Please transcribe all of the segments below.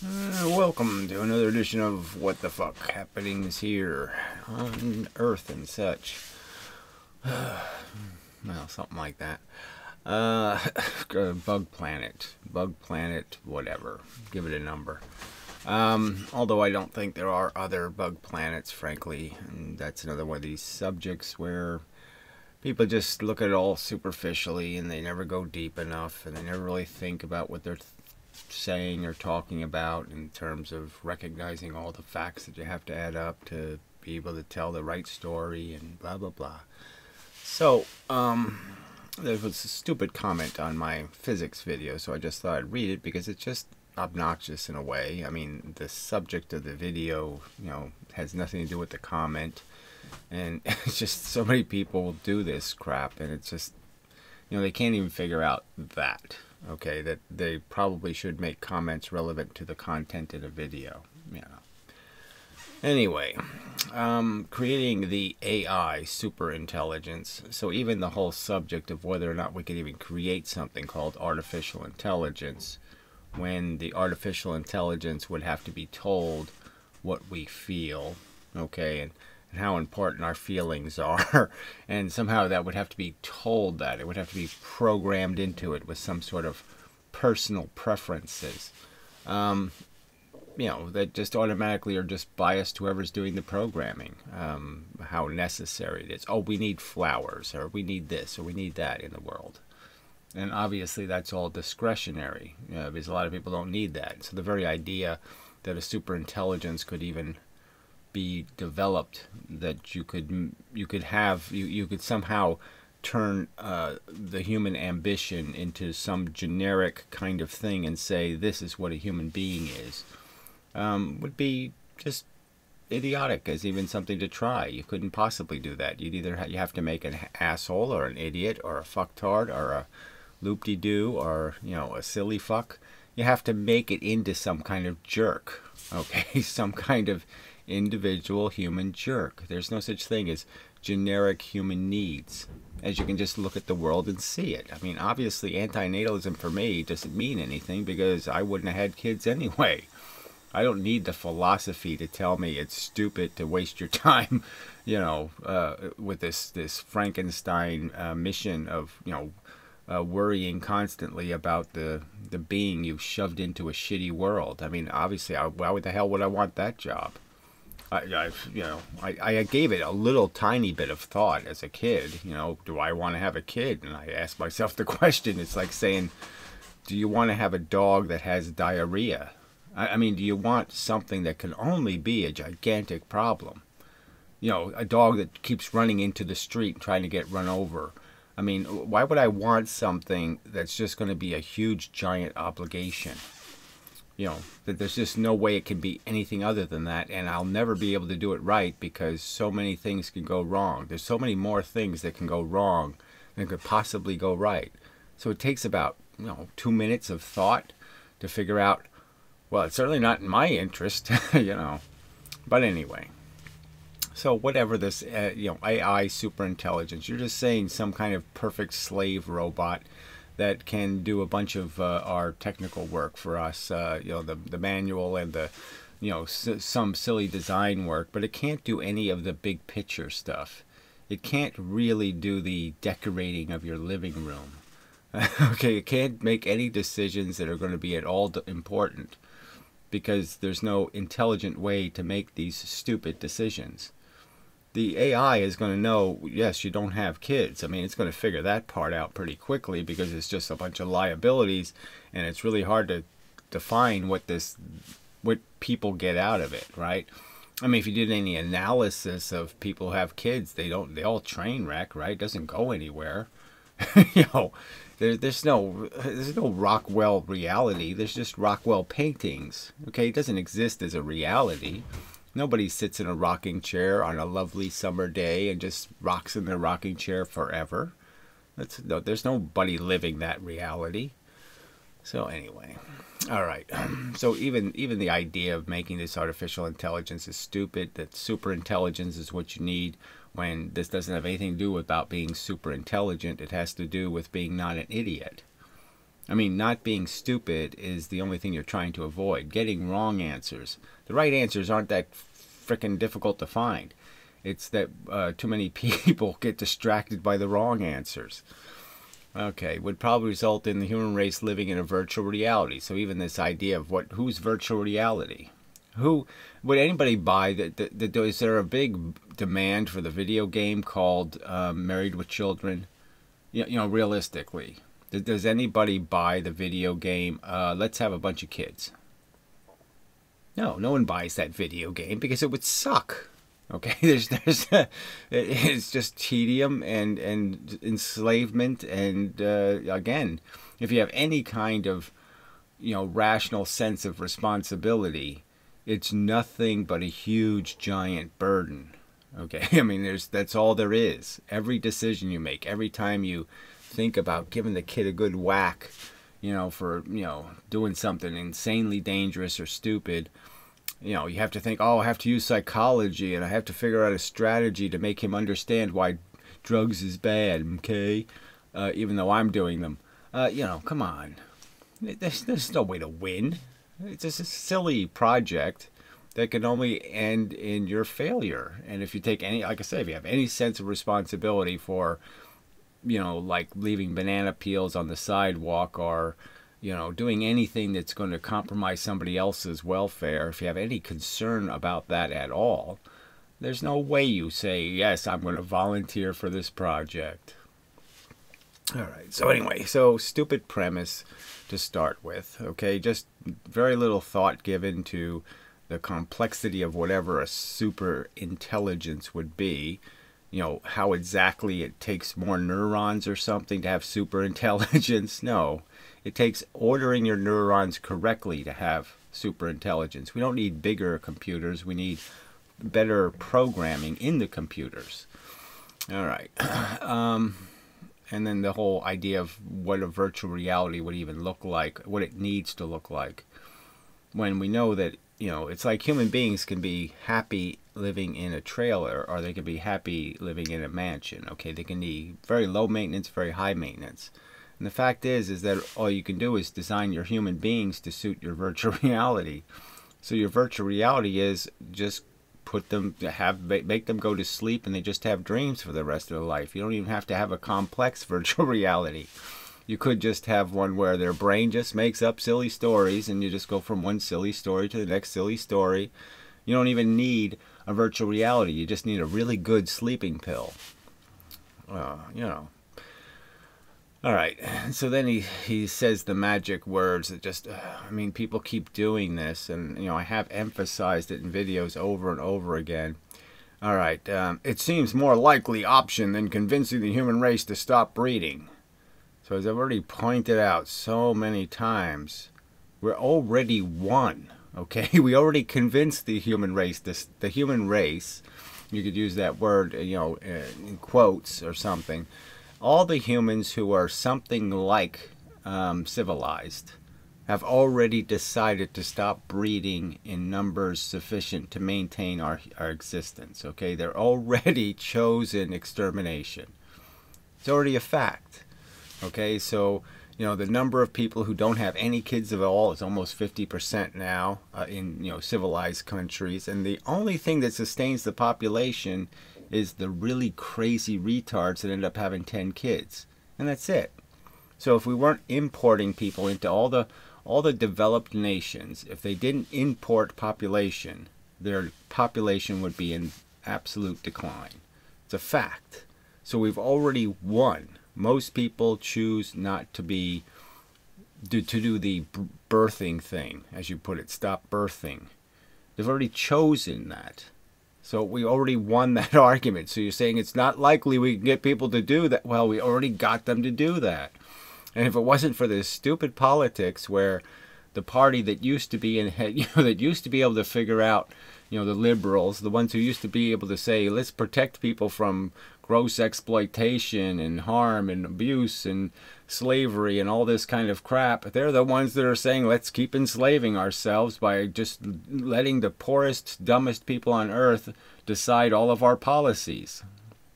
Welcome to another edition of What the Fuck Happenings here on Earth and such. Well, something like that. Bug planet, whatever. Give it a number. Although I don't think there are other bug planets, frankly. And that's another one of these subjects where people just look at it all superficially and they never go deep enough and they never really think about what they're saying or talking about in terms of recognizing all the facts that you have to add up to be able to tell the right story and blah blah blah. So there was a stupid comment on my physics video, so I just thought I'd read it because it's just obnoxious in a way. I mean, the subject of the video, has nothing to do with the comment, and it's just so many people do this crap, and it's just, they can't even figure out that. Okay, that they probably should make comments relevant to the content in a video. Anyway, creating the AI superintelligence. So even the whole subject of whether or not we could even create something called artificial intelligence, when the artificial intelligence would have to be told what we feel, okay, and how important our feelings are, and somehow that would have to be told, that it would have to be programmed into it with some sort of personal preferences, that just automatically are just biased to whoever's doing the programming, how necessary it is. Oh, we need flowers, or we need this, or we need that in the world. And obviously that's all discretionary, because a lot of people don't need that. So the very idea that a superintelligence could even be developed, that you could somehow turn the human ambition into some generic kind of thing and say this is what a human being is, would be just idiotic as even something to try. You couldn't possibly do that. You'd either you have to make an asshole or an idiot or a fucktard or a loop-de-doo or a silly fuck. You have to make it into some kind of jerk, okay? Some kind of individual human jerk. There's no such thing as generic human needs, as you can just look at the world and see it. I mean, obviously antinatalism for me doesn't mean anything because I wouldn't have had kids anyway. I don't need the philosophy to tell me it's stupid to waste your time, with this Frankenstein mission of, worrying constantly about the being you shoved into a shitty world. I mean, obviously, why the hell would I want that job? I gave it a little tiny bit of thought as a kid. Do I want to have a kid? And I asked myself the question. It's like saying, do you want to have a dog that has diarrhea? I mean, do you want something that can only be a gigantic problem? A dog that keeps running into the street trying to get run over. I mean, why would I want something that's just going to be a huge, giant obligation? That there's just no way it can be anything other than that, and I'll never be able to do it right because so many things can go wrong. There's so many more things that can go wrong than could possibly go right. So it takes about, 2 minutes of thought to figure out, well, it's certainly not in my interest, But anyway, so whatever this, AI superintelligence, you're just saying some kind of perfect slave robot that can do a bunch of our technical work for us, the manual and the, some silly design work, but it can't do any of the big picture stuff. It can't really do the decorating of your living room. Okay, it can't make any decisions that are going to be at all important because there's no intelligent way to make these stupid decisions. The AI is going to know, yes, you don't have kids. I mean, it's going to figure that part out pretty quickly because it's just a bunch of liabilities, and it's really hard to define what people get out of it, right? I mean, if you did any analysis of people who have kids, they all train wreck, right? It doesn't go anywhere. There's no Rockwell reality. There's just Rockwell paintings. Okay, it doesn't exist as a reality. Nobody sits in a rocking chair on a lovely summer day and just rocks in their rocking chair forever. There's nobody living that reality. So anyway, all right. So even the idea of making this artificial intelligence is stupid. That super intelligence is what you need, when this doesn't have anything to do about being super intelligent. It has to do with being not an idiot. I mean, not being stupid is the only thing you're trying to avoid. Getting wrong answers. The right answers aren't that frickin' difficult to find. It's that too many people get distracted by the wrong answers. Okay, would probably result in the human race living in a virtual reality. So even this idea of who's virtual reality? Who would anybody buy that? Is there a big demand for the video game called Married with Children? You know, realistically, does anybody buy the video game? Let's have a bunch of kids. No, no one buys that video game because it would suck. Okay, it's just tedium and enslavement, and again, if you have any kind of rational sense of responsibility, it's nothing but a huge giant burden. Okay, I mean that's all there is. Every decision you make, every time you think about giving the kid a good whack, for doing something insanely dangerous or stupid. You have to think, oh, I have to use psychology and I have to figure out a strategy to make him understand why drugs is bad, okay? Even though I'm doing them. Come on. There's no way to win. It's just a silly project that can only end in your failure. And if you take like I say, if you have any sense of responsibility for, like leaving banana peels on the sidewalk or doing anything that's going to compromise somebody else's welfare, if you have any concern about that at all, there's no way you say, yes, I'm going to volunteer for this project. All right. So anyway, stupid premise to start with, okay? Just very little thought given to the complexity of whatever a super intelligence would be. How exactly it takes more neurons or something to have super intelligence. No. It takes ordering your neurons correctly to have super intelligence. We don't need bigger computers. We need better programming in the computers. All right. And then the whole idea of what a virtual reality would even look like, what it needs to look like. When we know that, it's like human beings can be happy living in a trailer or they can be happy living in a mansion. Okay, they can be very low maintenance, very high maintenance. And the fact is that all you can do is design your human beings to suit your virtual reality. So your virtual reality is just make them go to sleep and they just have dreams for the rest of their life. You don't even have to have a complex virtual reality. You could just have one where their brain just makes up silly stories and you just go from one silly story to the next silly story. You don't even need a virtual reality. You just need a really good sleeping pill. All right, so then he says the magic words that just, people keep doing this, and, I have emphasized it in videos over and over again. All right, it seems more likely option than convincing the human race to stop breeding. So as I've already pointed out so many times, we're already won, okay? We already convinced the human race, the human race, you could use that word, in quotes or something, all the humans who are something like civilized have already decided to stop breeding in numbers sufficient to maintain our existence. Okay, they're already chosen extermination. It's already a fact. Okay, so the number of people who don't have any kids at all is almost 50% now in civilized countries, and the only thing that sustains the population is the really crazy retards that end up having 10 kids. And that's it. So if we weren't importing people into all the developed nations, if they didn't import population, their population would be in absolute decline. It's a fact. So we've already won. Most people choose not to do the birthing thing, as you put it, stop birthing. They've already chosen that. So we already won that argument. So you're saying it's not likely we can get people to do that. Well, we already got them to do that. And if it wasn't for this stupid politics where the party that used to be that used to be able to figure out, the liberals, the ones who used to be able to say, let's protect people from gross exploitation and harm and abuse and slavery and all this kind of crap, they're the ones that are saying let's keep enslaving ourselves by just letting the poorest, dumbest people on earth decide all of our policies.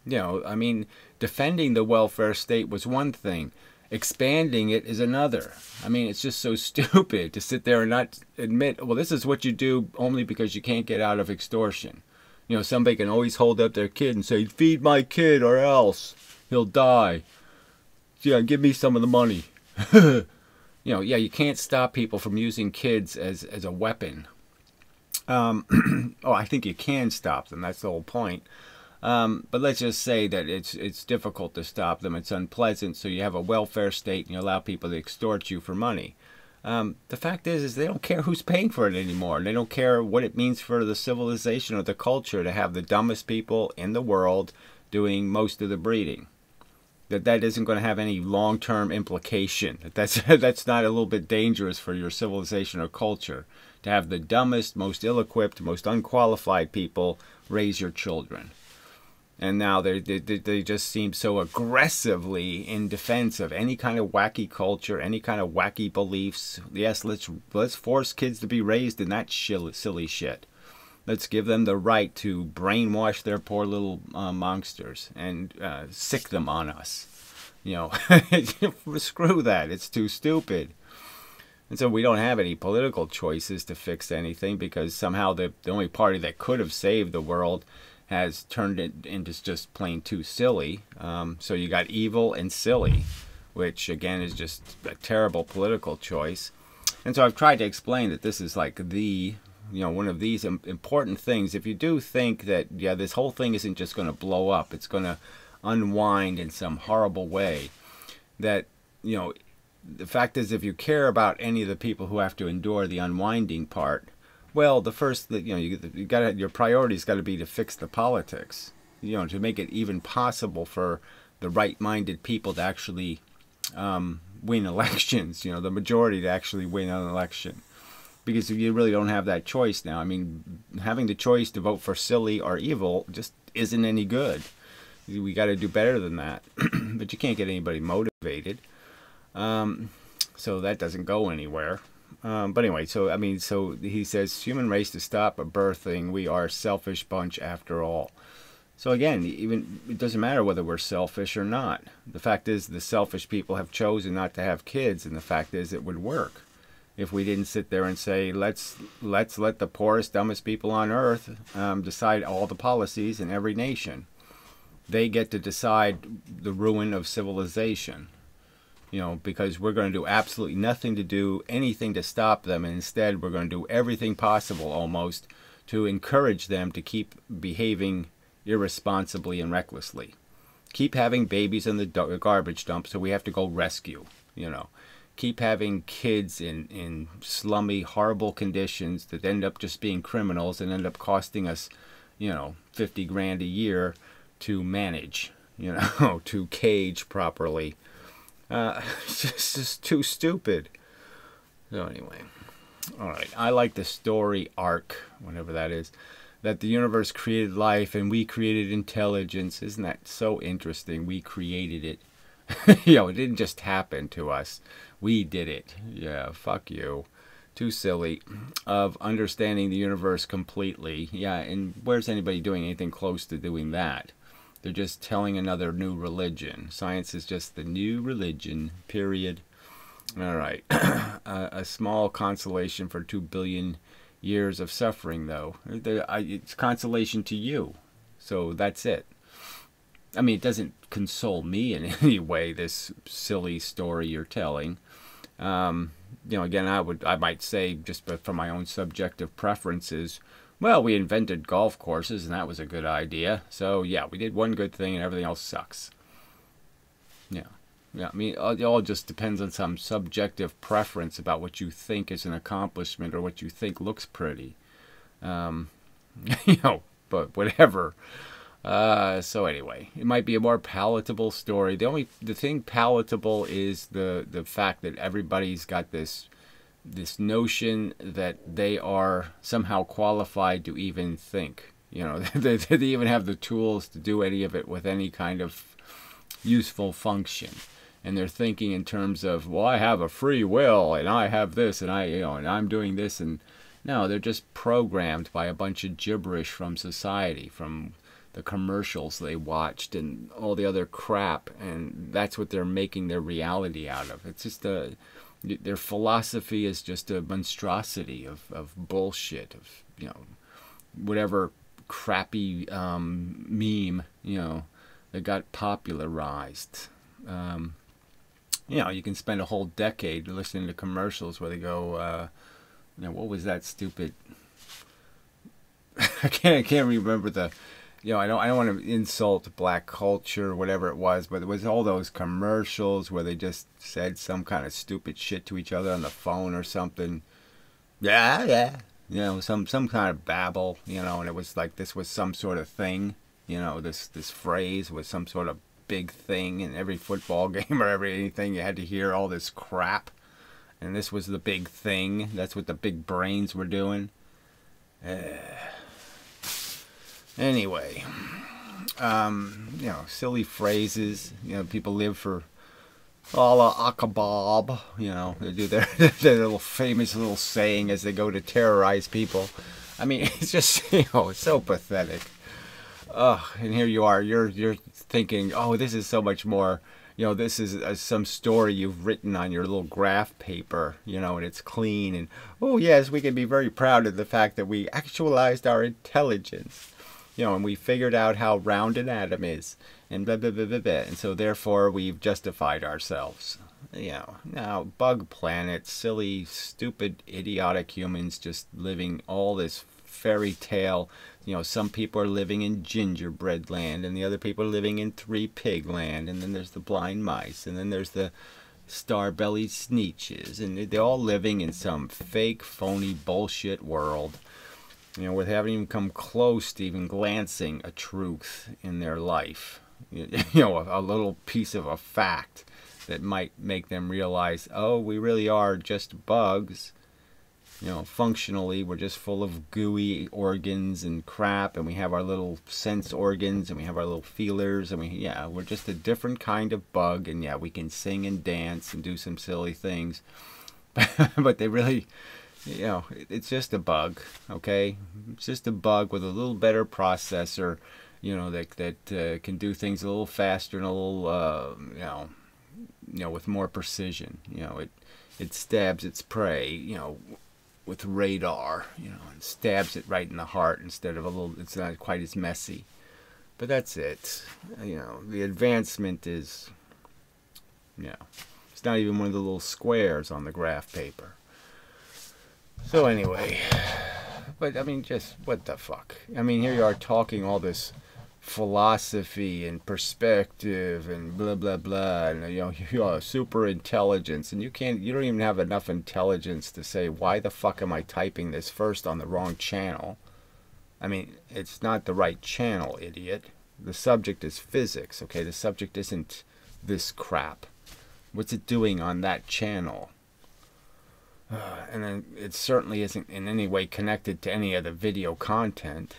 Defending the welfare state was one thing. Expanding it is another. I mean, it's just so stupid to sit there and not admit, well, this is what you do only because you can't get out of extortion. You know, somebody can always hold up their kid and say, feed my kid or else he'll die. Yeah, give me some of the money. You know, yeah, you can't stop people from using kids as a weapon. Oh, I think you can stop them. That's the whole point. But let's just say that it's difficult to stop them. It's unpleasant, so you have a welfare state and you allow people to extort you for money. The fact is they don't care who's paying for it anymore. They don't care what it means for the civilization or the culture to have the dumbest people in the world doing most of the breeding. That isn't going to have any long-term implication. That's not a little bit dangerous for your civilization or culture to have the dumbest, most ill-equipped, most unqualified people raise your children. And now they just seem so aggressively in defense of any kind of wacky culture, any kind of wacky beliefs. Yes, let's force kids to be raised in that silly shit. Let's give them the right to brainwash their poor little monsters and sick them on us. You know, screw that. It's too stupid. And so we don't have any political choices to fix anything because somehow the only party that could have saved the world has turned it into just plain too silly. So you got evil and silly, which again is just a terrible political choice. And so I've tried to explain that this is like one of these important things. If you do think that, yeah, this whole thing isn't just going to blow up, it's going to unwind in some horrible way, that, you know, the fact is if you care about any of the people who have to endure the unwinding part, well, the first, you know, you got your priority's got to be to fix the politics, you know, to make it even possible for the right-minded people to actually win elections, you know, the majority to actually win an election. Because you really don't have that choice now. I mean, having the choice to vote for silly or evil just isn't any good. We got to do better than that. But you can't get anybody motivated. So that doesn't go anywhere. But anyway, so I mean, so he says, human race to stop birthing. We are a selfish bunch after all. So again, even it doesn't matter whether we're selfish or not. The fact is the selfish people have chosen not to have kids. And the fact is it would work if we didn't sit there and say, let's let the poorest, dumbest people on earth decide all the policies in every nation. They get to decide the ruin of civilization, you know, because we're going to do absolutely nothing to do anything to stop them. And instead, we're going to do everything possible almost to encourage them to keep behaving irresponsibly and recklessly. Keep having babies in the garbage dump so we have to go rescue, you know. Keep having kids in slummy, horrible conditions that end up just being criminals and end up costing us, you know, 50 grand a year to manage, you know, to cage properly. It's just too stupid. So anyway, all right. I like the story arc, whatever that is, that the universe created life and we created intelligence. Isn't that so interesting? We created it. You know, it didn't just happen to us. We did it. Yeah, fuck you. Too silly. Of understanding the universe completely. Yeah, and where's anybody doing anything close to doing that? They're just telling another new religion. Science is just the new religion, period. All right. A small consolation for 2 billion years of suffering, though. It's consolation to you. So that's it. I mean, it doesn't console me in any way, this silly story you're telling. You know, again, I might say, just from my own subjective preferences, well, we invented golf courses, and that was a good idea. So, yeah, we did one good thing, and everything else sucks. Yeah. Yeah, I mean, it all just depends on some subjective preference about what you think is an accomplishment or what you think looks pretty. You know, but whatever. So anyway, it might be a more palatable story. The thing palatable is the fact that everybody's got this notion that they are somehow qualified to even think. You know, they even have the tools to do any of it with any kind of useful function. And they're thinking in terms of, well, I have a free will, and I have this, and and I'm doing this, and no, they're just programmed by a bunch of gibberish from society, from the commercials they watched and all the other crap, and that's what they're making their reality out of. It's just their philosophy is just a monstrosity of bullshit, of, you know, whatever crappy meme, you know, that got popularized. You know, you can spend a whole decade listening to commercials where they go, you know, what was that stupid? I can't remember the, you know, I don't want to insult black culture or whatever it was, but it was all those commercials where they just said some kind of stupid shit to each other on the phone or something. Yeah, yeah. You know, some kind of babble, you know, and it was like this was some sort of thing, you know, this phrase was some sort of big thing in every football game or anything. You had to hear all this crap, and this was the big thing. That's what the big brains were doing. Anyway, you know, silly phrases. You know, people live for Allah Akbar. You know, they do their little famous little saying as they go to terrorize people. I mean, it's just, you know, it's so pathetic. And here you are, you're thinking, oh, this is so much more, you know, this is some story you've written on your little graph paper, you know, and it's clean, and, oh, yes, we can be very proud of the fact that we actualized our intelligence, you know, and we figured out how round an atom is, and blah, blah, blah, blah, blah, and so therefore we've justified ourselves. You know, now, bug planets, silly, stupid, idiotic humans just living all this fairy tale. You know, some people are living in gingerbread land, and the other people are living in three pig land, and then there's the blind mice, and then there's the star-bellied sneetches, and they're all living in some fake, phony bullshit world, you know, with haven't even come close to even glancing a truth in their life. You know, a little piece of a fact that might make them realize, oh, we really are just bugs. You know, functionally, we're just full of gooey organs and crap, and we have our little sense organs, and we have our little feelers, and yeah, we're just a different kind of bug, and yeah, we can sing and dance and do some silly things, but they really, you know, it's just a bug, okay? It's just a bug with a little better processor, you know, that can do things a little faster and a little, you know, with more precision. You know, it stabs its prey, you know, with radar, you know, and stabs it right in the heart instead of a little, it's not quite as messy. But that's it. You know, the advancement is, you know, it's not even one of the little squares on the graph paper. So anyway, but I mean, just what the fuck? I mean, here you are talking all this philosophy and perspective and blah blah blah, and you know, you're super intelligence, and you don't even have enough intelligence to say, why the fuck am I typing this first on the wrong channel? I mean, it's not the right channel, idiot. The subject is physics, okay? The subject isn't this crap. What's it doing on that channel? And then it certainly isn't in any way connected to any of the video content.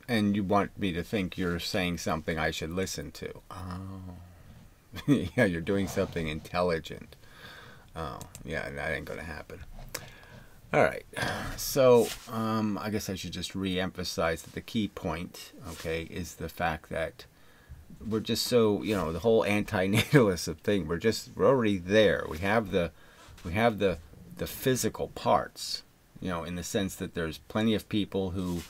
And you want me to think you're saying something I should listen to. Oh. Yeah, you're doing something intelligent. Oh, yeah, that ain't gonna happen. Alright, so I guess I should just re-emphasize that the key point, okay, is the fact that we're just so, you know, the whole anti-natalist thing, we're already there. We have the physical parts, you know, in the sense that there's plenty of people who,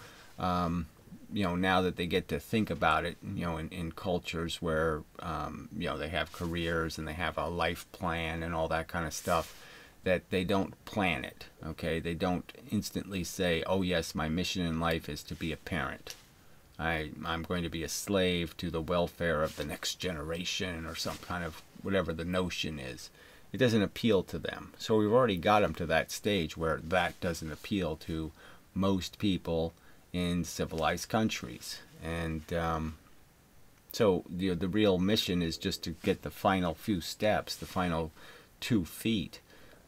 you know, now that they get to think about it, you know, in cultures where, you know, they have careers and they have a life plan and all that kind of stuff, that they don't plan it, okay? They don't instantly say, oh, yes, my mission in life is to be a parent. I'm going to be a slave to the welfare of the next generation, or some kind of whatever the notion is. It doesn't appeal to them. So we've already got them to that stage where that doesn't appeal to most people in civilized countries. And so the real mission is just to get the final few steps, the final 2 feet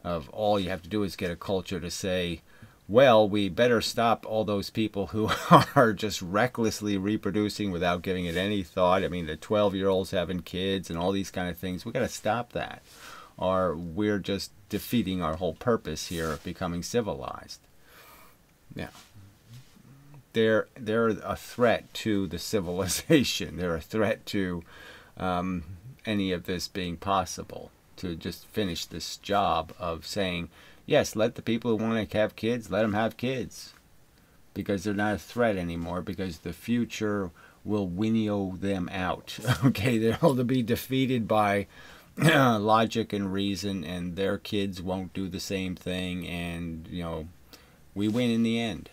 of all you have to do is get a culture to say, well, we better stop all those people who are just recklessly reproducing without giving it any thought. I mean, the 12-year-olds having kids and all these kind of things. We got to stop that, or we're just defeating our whole purpose here of becoming civilized. Yeah. they're a threat to the civilization. They're a threat to any of this being possible, to just finish this job of saying, yes, let the people who want to have kids, let them have kids, because they're not a threat anymore, because the future will winnow them out. Okay, they'll be defeated by logic and reason, and their kids won't do the same thing, and we win in the end.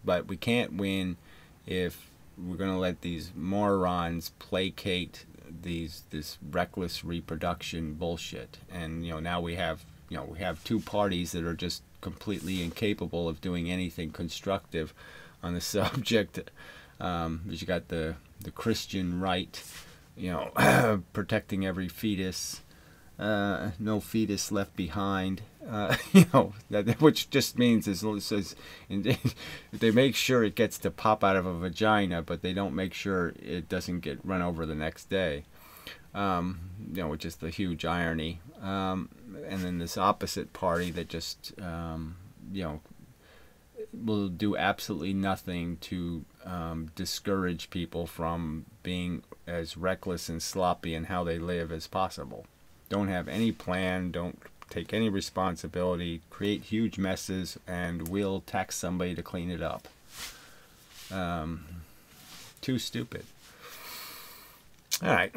But we can't win if we're going to let these morons placate this reckless reproduction bullshit. And now we have two parties that are just completely incapable of doing anything constructive on the subject. You got the Christian right, protecting every fetus, no fetus left behind. Which just means is they make sure it gets to pop out of a vagina, but they don't make sure it doesn't get run over the next day. Which is the huge irony. And then this opposite party that just will do absolutely nothing to discourage people from being as reckless and sloppy in how they live as possible. Don't have any plan, don't take any responsibility, create huge messes, and we'll tax somebody to clean it up. Too stupid. Alright,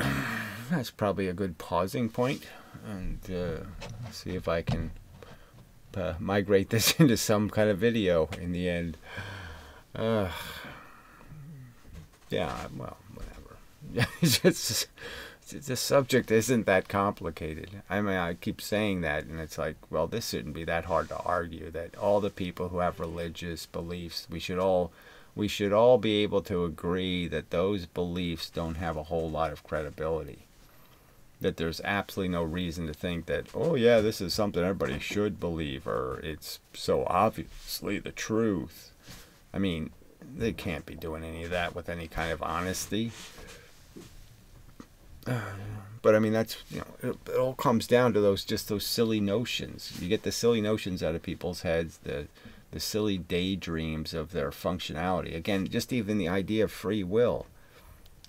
that's probably a good pausing point, and see if I can migrate this into some kind of video in the end. Yeah, well, whatever. The subject isn't that complicated. I mean, I keep saying that, and it's like, well, this shouldn't be that hard to argue, that all the people who have religious beliefs, we should all be able to agree that those beliefs don't have a whole lot of credibility. That there's absolutely no reason to think that, oh yeah, this is something everybody should believe, or it's so obviously the truth. I mean, they can't be doing any of that with any kind of honesty. But I mean, that's, it all comes down to those silly notions. You get the silly notions out of people's heads, the silly daydreams of their functionality. Again, just even the idea of free will.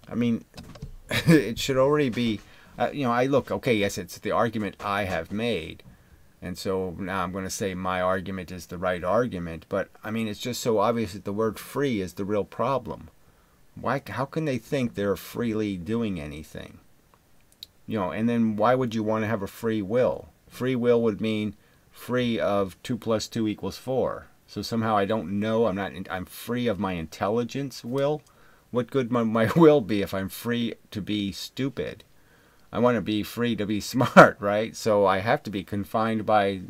I mean, it should already be, okay, yes, it's the argument I have made. And so now I'm going to say my argument is the right argument. But, I mean, it's just so obvious that the word free is the real problem. How can they think they're freely doing anything? And then why would you want to have a free will? Free will would mean free of 2 + 2 = 4. So somehow I don't know, I'm free of my intelligence will? What good might my will be if I'm free to be stupid? I want to be free to be smart, right? So I have to be confined by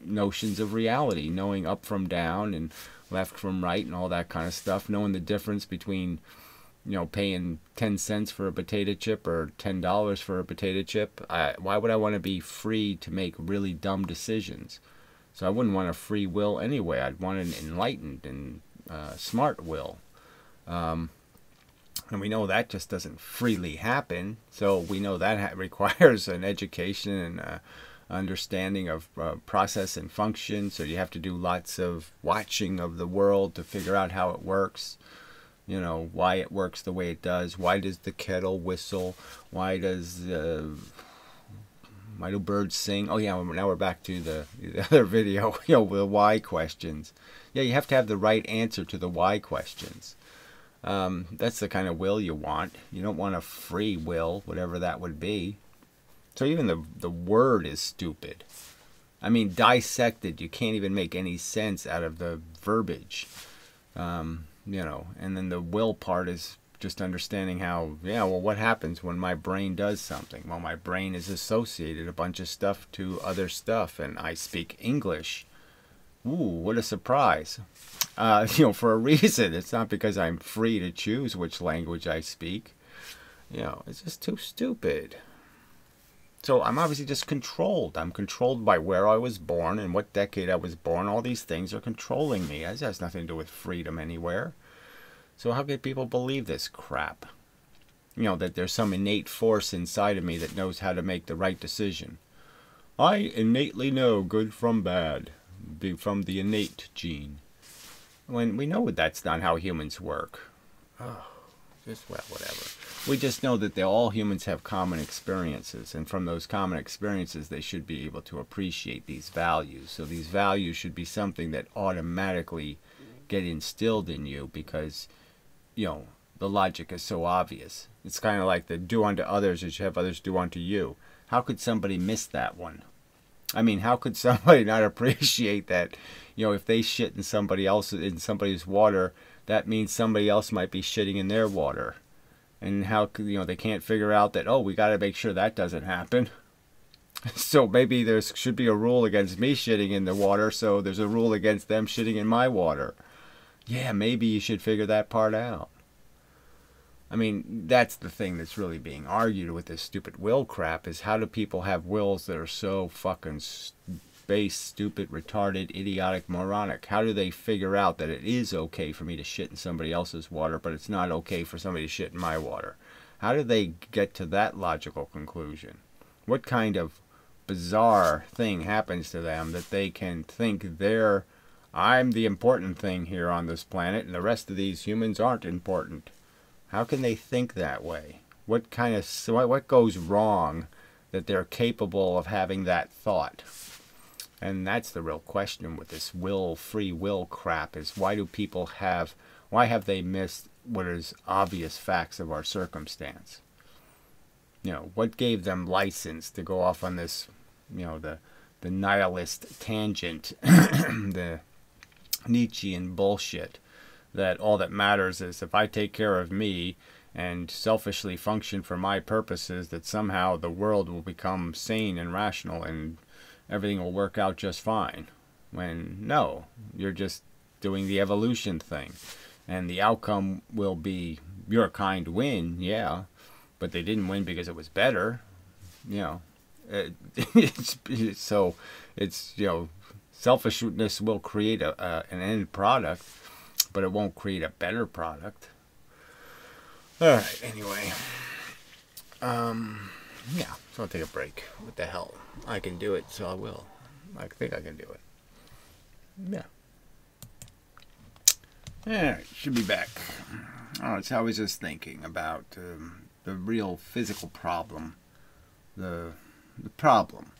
notions of reality, knowing up from down and left from right and all that kind of stuff, knowing the difference between paying 10 cents for a potato chip or $10 for a potato chip. Why would I want to be free to make really dumb decisions? So I wouldn't want a free will anyway. I'd want an enlightened and smart will. And we know that just doesn't freely happen. So we know that requires an education and understanding of process and function. So you have to do lots of watching of the world to figure out how it works. Why it works the way it does. Why does the kettle whistle? Why do birds sing? Oh yeah, now we're back to the other video, the why questions. Yeah, you have to have the right answer to the why questions. That's the kind of will you want. You don't want a free will, whatever that would be. So even the word is stupid. I mean, dissected, you can't even make any sense out of the verbiage. And then the will part is just understanding how, what happens when my brain does something? Well, my brain is associated a bunch of stuff to other stuff, and I speak English. Ooh, what a surprise. For a reason. It's not because I'm free to choose which language I speak. It's just too stupid. So I'm obviously just controlled. I'm controlled by where I was born and what decade I was born. All these things are controlling me. It has nothing to do with freedom anywhere. So how can people believe this crap? That there's some innate force inside of me that knows how to make the right decision. I innately know good from bad, from the innate gene. when we know that's not how humans work. Oh, just, well, whatever. We just know that all humans have common experiences, and from those common experiences they should be able to appreciate these values. So these values should be something that automatically get instilled in you because, you know, the logic is so obvious. It's kind of like the do unto others as you have others do unto you. How could somebody miss that one? I mean, how could somebody not appreciate that? You know, if they shit in somebody's water, that means somebody else might be shitting in their water. And how could, you know, they can't figure out that, oh, we got to make sure that doesn't happen. So maybe there should be a rule against me shitting in the water, so there's a rule against them shitting in my water. Yeah, maybe you should figure that part out. I mean, that's the thing that's really being argued with this stupid will crap, is how do people have wills that are so fucking base, stupid, retarded, idiotic, moronic? How do they figure out that it is okay for me to shit in somebody else's water, but it's not okay for somebody to shit in my water? How do they get to that logical conclusion? What kind of bizarre thing happens to them that they can think I'm the important thing here on this planet and the rest of these humans aren't important? How can they think that way? What goes wrong that they're capable of having that thought? And that's the real question with this free will crap, is why have they missed what is obvious facts of our circumstance? You know, what gave them license to go off on this, you know, the nihilist tangent, the Nietzschean bullshit, that all that matters is if I take care of me and selfishly function for my purposes, that somehow the world will become sane and rational and everything will work out just fine. When no, you're just doing the evolution thing, and the outcome will be your kind win, yeah, but they didn't win because it was better, you know. So it's, you know, selfishness will create an end product, but it won't create a better product. All right, anyway. Yeah, so I'll take a break. What the hell? I can do it, so I will. I think I can do it. Yeah. Alright, should be back. Alright, so I was just thinking about the real physical problem. The problem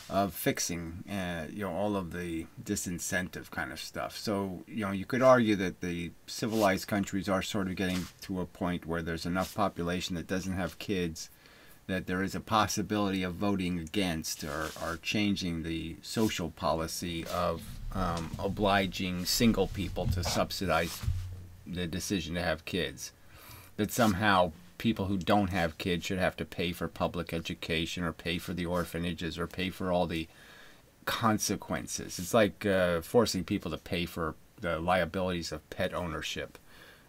of fixing, you know, all of the disincentive kind of stuff. So, you know, you could argue that the civilized countries are sort of getting to a point where there's enough population that doesn't have kids, that there is a possibility of voting against or changing the social policy of obliging single people to subsidize the decision to have kids. That somehow people who don't have kids should have to pay for public education or pay for the orphanages or pay for all the consequences. It's like forcing people to pay for the liabilities of pet ownership.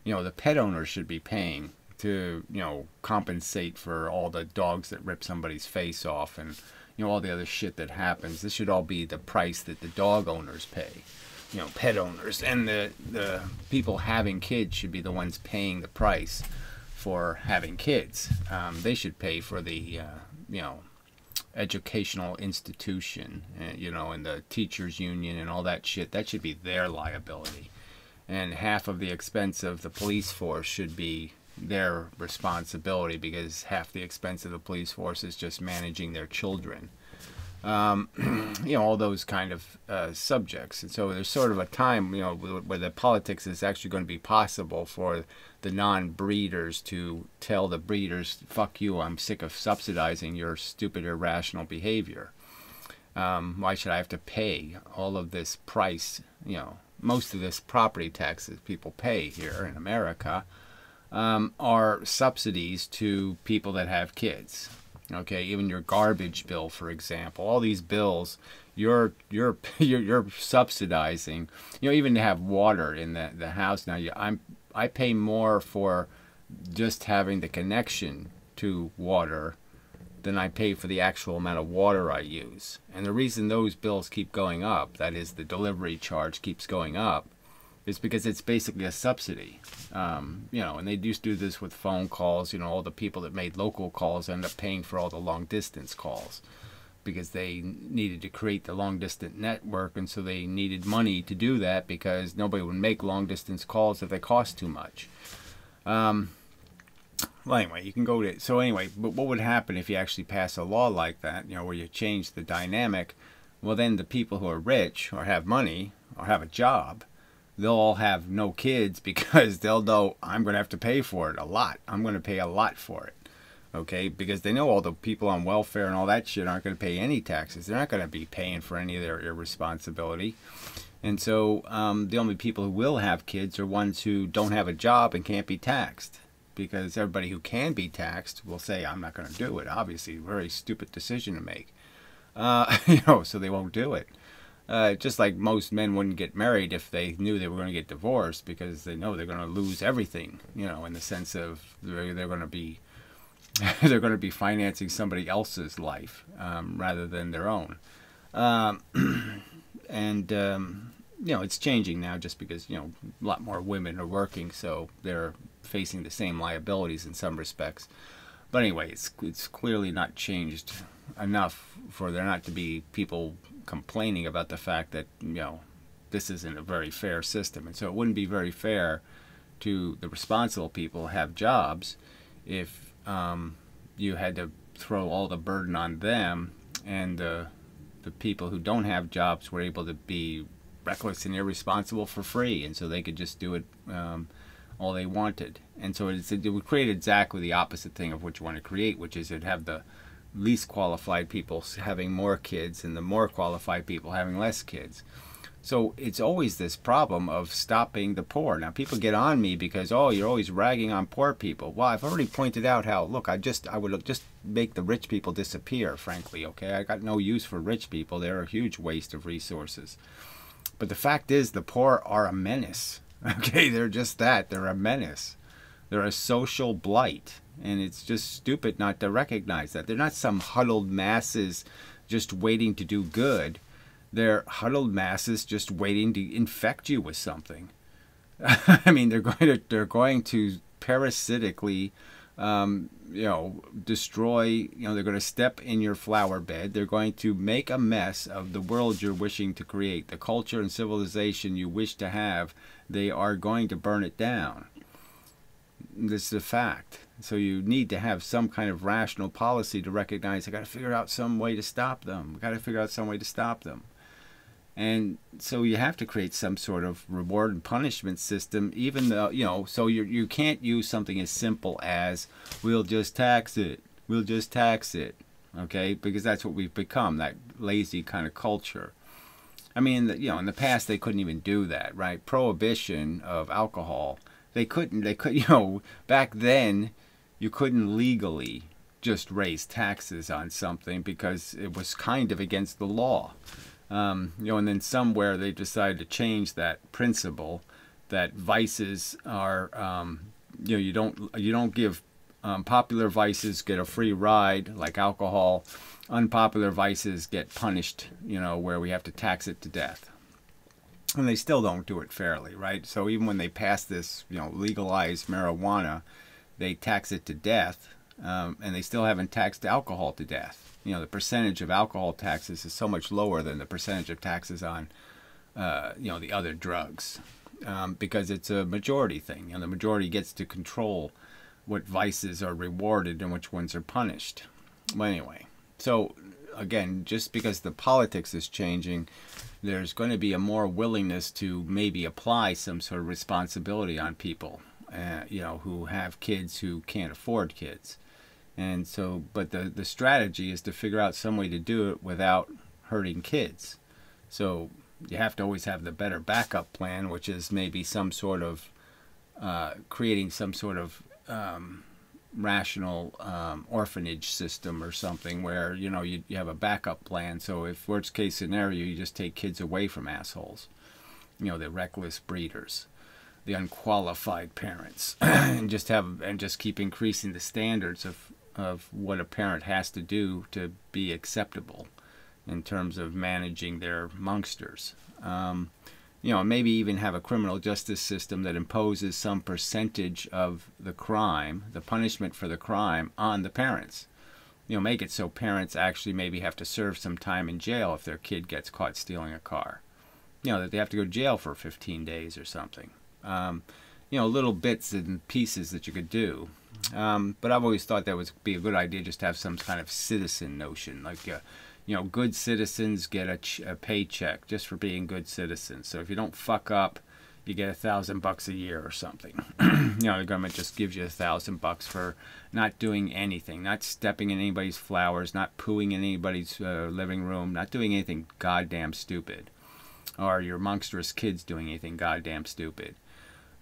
You know, the pet owners should be paying to, you know, compensate for all the dogs that rip somebody's face off and, you know, all the other shit that happens. This should all be the price that the dog owners pay, you know, pet owners. And the people having kids should be the ones paying the price for having kids. They should pay for the, you know, educational institution, you know, and the teachers union and all that shit. That should be their liability. And half of the expense of the police force should be their responsibility, because half the expense of the police force is just managing their children. You know, all those kind of subjects. And so there's sort of a time, you know, where the politics is actually going to be possible for the non-breeders to tell the breeders, fuck you, I'm sick of subsidizing your stupid, irrational behavior. Why should I have to pay all of this price? You know, most of this property taxes people pay here in America are subsidies to people that have kids. Okay, even your garbage bill, for example, all these bills, you're subsidizing. You know, even to have water in the house now, I pay more for just having the connection to water than I pay for the actual amount of water I use. And the reason those bills keep going up, that is the delivery charge keeps going up, is because it's basically a subsidy. You know, and they used to do this with phone calls. You know, all the people that made local calls end up paying for all the long distance calls. because they needed to create the long distance network, and so they needed money to do that because nobody would make long distance calls if they cost too much. Well, anyway, you can go to, so anyway, but what would happen if you actually pass a law like that, where you change the dynamic? Well, then the people who are rich or have money or have a job, they'll all have no kids because they'll know, I'm going to have to pay for it a lot. I'm going to pay a lot for it. Okay, because they know all the people on welfare and all that shit aren't going to pay any taxes. They're not going to be paying for any of their irresponsibility. And so the only people who will have kids are ones who don't have a job and can't be taxed. Because everybody who can be taxed will say, I'm not going to do it. Obviously, very stupid decision to make. So they won't do it. Just like most men wouldn't get married if they knew they were going to get divorced, because they know they're going to lose everything, in the sense of they're going to be they're going to be financing somebody else's life rather than their own. It's changing now just because, a lot more women are working, so they're facing the same liabilities in some respects. But anyway, it's clearly not changed enough for there not to be people complaining about the fact that, this isn't a very fair system. And so it wouldn't be very fair to the responsible people who have jobs if you had to throw all the burden on them, and the people who don't have jobs were able to be reckless and irresponsible for free, and so they could just do it all they wanted. And so it would create exactly the opposite thing of what you want to create, which is it'd have the least qualified people having more kids and the more qualified people having less kids. So it's always this problem of stopping the poor. Now people get on me because, oh, you're always ragging on poor people. Well, I've already pointed out how, look, I would just make the rich people disappear, frankly, okay? I got no use for rich people. They're a huge waste of resources. But the fact is, the poor are a menace. Okay, they're just that. They're a menace. They're a social blight. And it's just stupid not to recognize that. They're not some huddled masses just waiting to do good. They're huddled masses just waiting to infect you with something. I mean, they're going to parasitically, destroy, they're going to step in your flower bed. They're going to make a mess of the world you're wishing to create. The culture and civilization you wish to have, they are going to burn it down. This is a fact. So you need to have some kind of rational policy to recognize, I got to figure out some way to stop them. I got to figure out some way to stop them. And so you have to create some sort of reward and punishment system, even though, so you can't use something as simple as, we'll just tax it. We'll just tax it. Okay? Because that's what we've become, that lazy kind of culture. I mean, in the past they couldn't even do that, right? Prohibition of alcohol. They couldn't, back then you couldn't legally just raise taxes on something because it was kind of against the law. And then somewhere they decided to change that principle, that vices are, you don't give popular vices get a free ride like alcohol. Unpopular vices get punished, where we have to tax it to death. And they still don't do it fairly, right? So even when they pass this, legalize marijuana, they tax it to death, and they still haven't taxed alcohol to death. The percentage of alcohol taxes is so much lower than the percentage of taxes on, the other drugs, because it's a majority thing. The majority gets to control what vices are rewarded and which ones are punished. Well, anyway, so again, just because the politics is changing, there's going to be a more willingness to maybe apply some sort of responsibility on people, who have kids who can't afford kids. And so, but the strategy is to figure out some way to do it without hurting kids. So you have to always have the better backup plan, which is maybe some sort of creating some sort of rational orphanage system or something where, you have a backup plan. So if worst case scenario, you just take kids away from assholes, the reckless breeders, the unqualified parents, and just keep increasing the standards of what a parent has to do to be acceptable in terms of managing their monsters. Maybe even have a criminal justice system that imposes some percentage of the crime, the punishment for the crime, on the parents. make it so parents actually maybe have to serve some time in jail if their kid gets caught stealing a car. That they have to go to jail for 15 days or something. Little bits and pieces that you could do. But I've always thought that would be a good idea, just to have some kind of citizen notion. Like, good citizens get a paycheck just for being good citizens. So if you don't fuck up, you get $1,000 a year or something. The government just gives you $1,000 for not doing anything, not stepping in anybody's flowers, not pooing in anybody's living room, not doing anything goddamn stupid, or your monstrous kids doing anything goddamn stupid.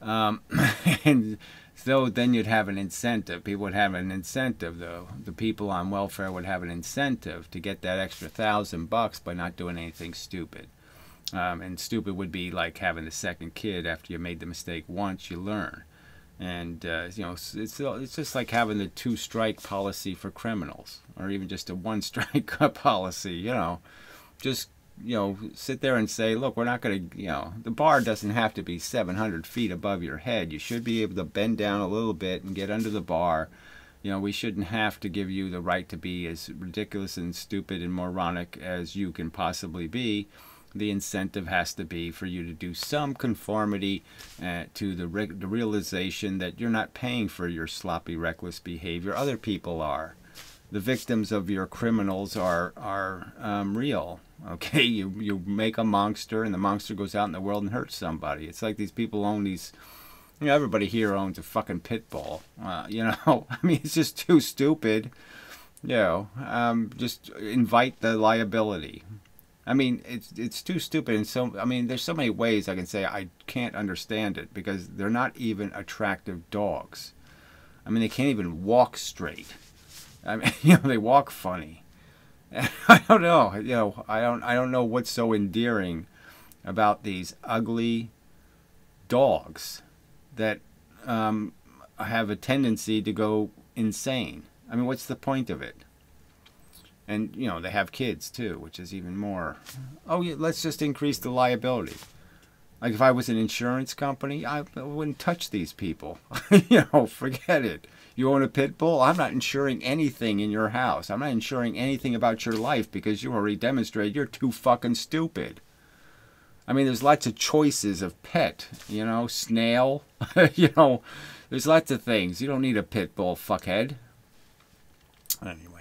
And so then you'd have an incentive. People would have an incentive, though. The people on welfare would have an incentive to get that extra $1,000 by not doing anything stupid. And stupid would be like having the second kid. After you made the mistake once, you learn. And it's just like having the 2-strike policy for criminals, or even just a 1-strike policy. Just sit there and say, look, we're not going to, the bar doesn't have to be 700 feet above your head. You should be able to bend down a little bit and get under the bar. We shouldn't have to give you the right to be as ridiculous and stupid and moronic as you can possibly be. The incentive has to be for you to do some conformity to the realization that you're not paying for your sloppy, reckless behavior. Other people are. The victims of your criminals are real. Okay, you make a monster, and the monster goes out in the world and hurts somebody. It's like these people own these. Everybody here owns a fucking pit bull. I mean, it's just too stupid. Just invite the liability. I mean, it's too stupid, and so there's so many ways I can say I can't understand it, because they're not even attractive dogs. They can't even walk straight. They walk funny. I don't know. I don't know what's so endearing about these ugly dogs that have a tendency to go insane. What's the point of it? And, they have kids, too, which is even more. Oh, yeah, let's just increase the liability. Like, if I was an insurance company, I wouldn't touch these people. Forget it. You own a pit bull? I'm not insuring anything in your house. I'm not insuring anything about your life, because you already demonstrated you're too fucking stupid. There's lots of choices of pet. Snail. There's lots of things. You don't need a pit bull, fuckhead. Anyway.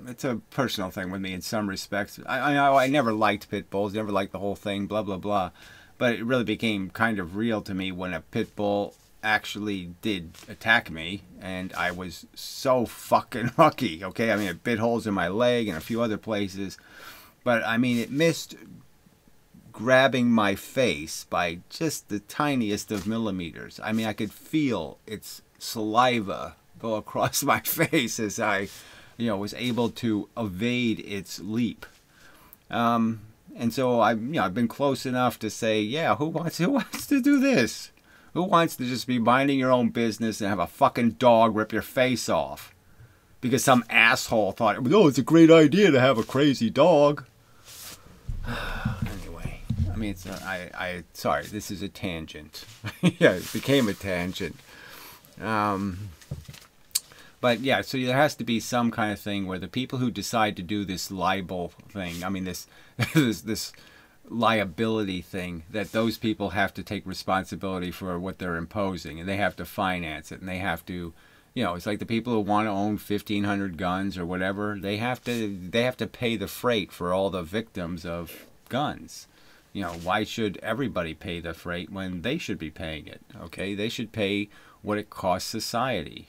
It's a personal thing with me in some respects. I never liked pit bulls, never liked the whole thing, blah, blah, blah. But it really became kind of real to me when a pit bull actually did attack me, and I was so fucking lucky, okay? It bit holes in my leg and a few other places. But, it missed grabbing my face by just the tiniest of millimeters. I could feel its saliva go across my face as I was able to evade its leap. And so I've been close enough to say, yeah, who wants to do this? Who wants to just be minding your own business and have a fucking dog rip your face off? Because some asshole thought, it's a great idea to have a crazy dog. Anyway, sorry, this is a tangent. Yeah, it became a tangent. But yeah, so there has to be some kind of thing where the people who decide to do this libel thing, this liability thing, that those people have to take responsibility for what they're imposing, and they have to finance it, and they have to, it's like the people who want to own 1,500 guns or whatever, they have to pay the freight for all the victims of guns. Why should everybody pay the freight when they should be paying it? Okay, they should pay what it costs society.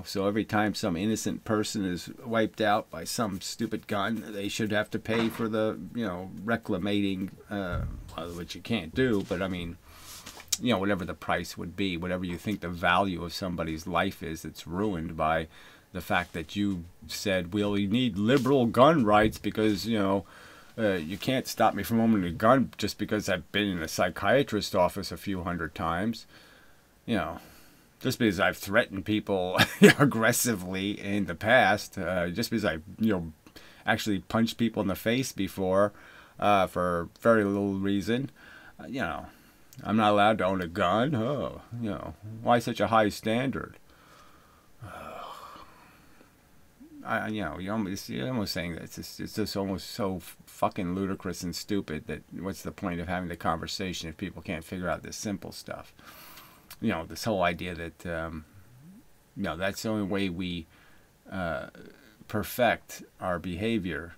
So every time some innocent person is wiped out by some stupid gun, they should have to pay for the, reclamating, which you can't do, but whatever the price would be, whatever you think the value of somebody's life is, it's ruined by the fact that you said, well, you need liberal gun rights because, you can't stop me from owning a gun just because I've been in a psychiatrist's office a few hundred times. Just because I've threatened people aggressively in the past, just because I, actually punched people in the face before for very little reason, I'm not allowed to own a gun. Oh, why such a high standard? you're almost saying that it's just almost so fucking ludicrous and stupid that what's the point of having the conversation if people can't figure out this simple stuff? This whole idea that that's the only way we perfect our behavior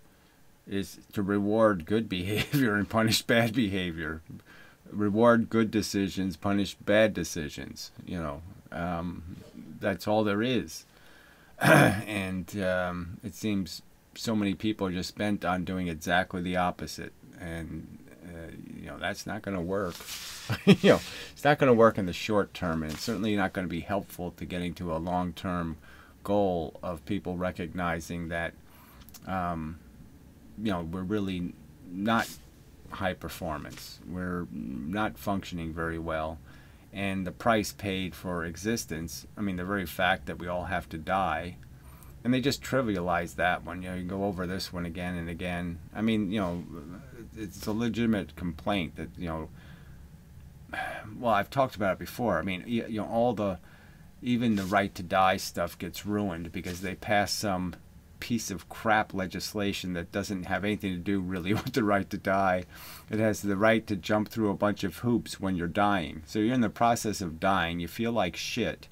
is to reward good behavior and punish bad behavior. Reward good decisions, punish bad decisions. That's all there is. And it seems so many people are just bent on doing exactly the opposite. And, that's not going to work. It's not going to work in the short term. And it's certainly not going to be helpful to getting to a long-term goal of people recognizing that, we're really not high performance. We're not functioning very well. And the price paid for existence, the very fact that we all have to die, and they just trivialize that one. You go over this one again and again. It's a legitimate complaint that, well, I've talked about it before. Even the right to die stuff gets ruined because they pass some piece of crap legislation that doesn't have anything to do really with the right to die. It has the right to jump through a bunch of hoops when you're dying. So you're in the process of dying, you feel like shit,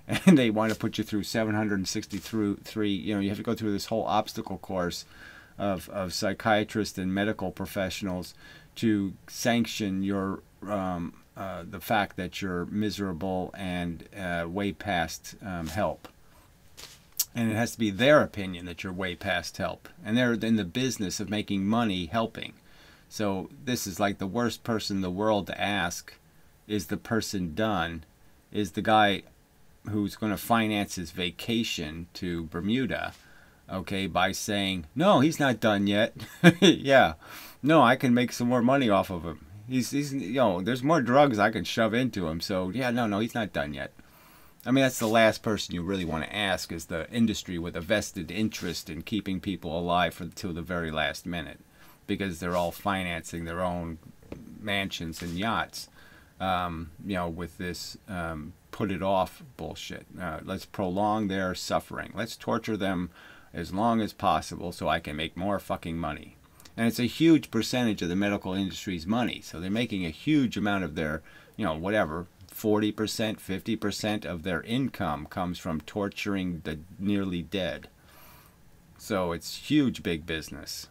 and they want to put you through 763, you have to go through this whole obstacle course of psychiatrists and medical professionals to sanction your the fact that you're miserable and way past help. And it has to be their opinion that you're way past help. And they're in the business of making money helping. So this is like the worst person in the world to ask, is the person done? Is the guy who's going to finance his vacation to Bermuda, okay, by saying, no, he's not done yet. Yeah, no, I can make some more money off of him. He's there's more drugs I can shove into him. So, yeah, no, he's not done yet. That's the last person you really want to ask, is the industry with a vested interest in keeping people alive till the very last minute, because they're all financing their own mansions and yachts, with this put it off bullshit. Let's prolong their suffering. Let's torture them as long as possible so I can make more fucking money. And it's a huge percentage of the medical industry's money, so they're making a huge amount of their, 40%, 50% of their income comes from torturing the nearly dead. So it's huge, big business.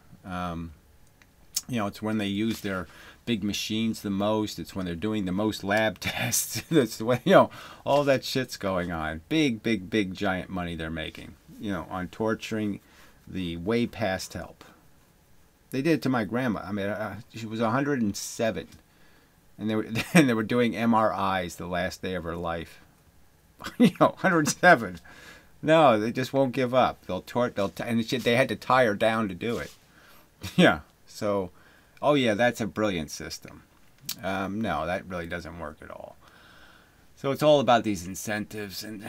It's when they use their big machines the most. It's when they're doing the most lab tests. That's the way, all that shit's going on. Big, big, big, giant money they're making, on torturing the way past help. They did it to my grandma. She was 107. And they were doing MRIs the last day of her life. 107. No, they just won't give up. And they had to tie her down to do it. Yeah. So, oh yeah, that's a brilliant system. No, that really doesn't work at all. So it's all about these incentives, and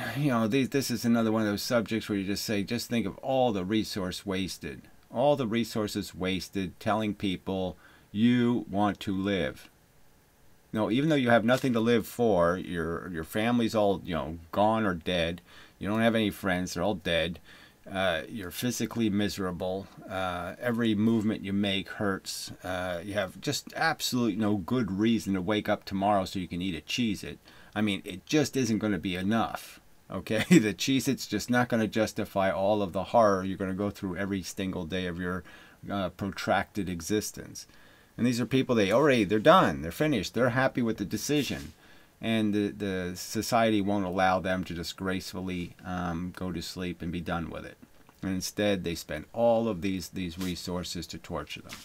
this is another one of those subjects where you just think of all the resources wasted telling people you want to live. No, even though you have nothing to live for, your family's all gone or dead. You don't have any friends; they're all dead. You're physically miserable. Every movement you make hurts. You have just absolutely no good reason to wake up tomorrow so you can eat a Cheez-It. It just isn't going to be enough. Okay, the Cheez-It's just not going to justify all of the horror you're going to go through every single day of your protracted existence. And these are people, they're done, they're finished, they're happy with the decision. And the society won't allow them to just gracefully go to sleep and be done with it. And instead, they spend all of these resources to torture them.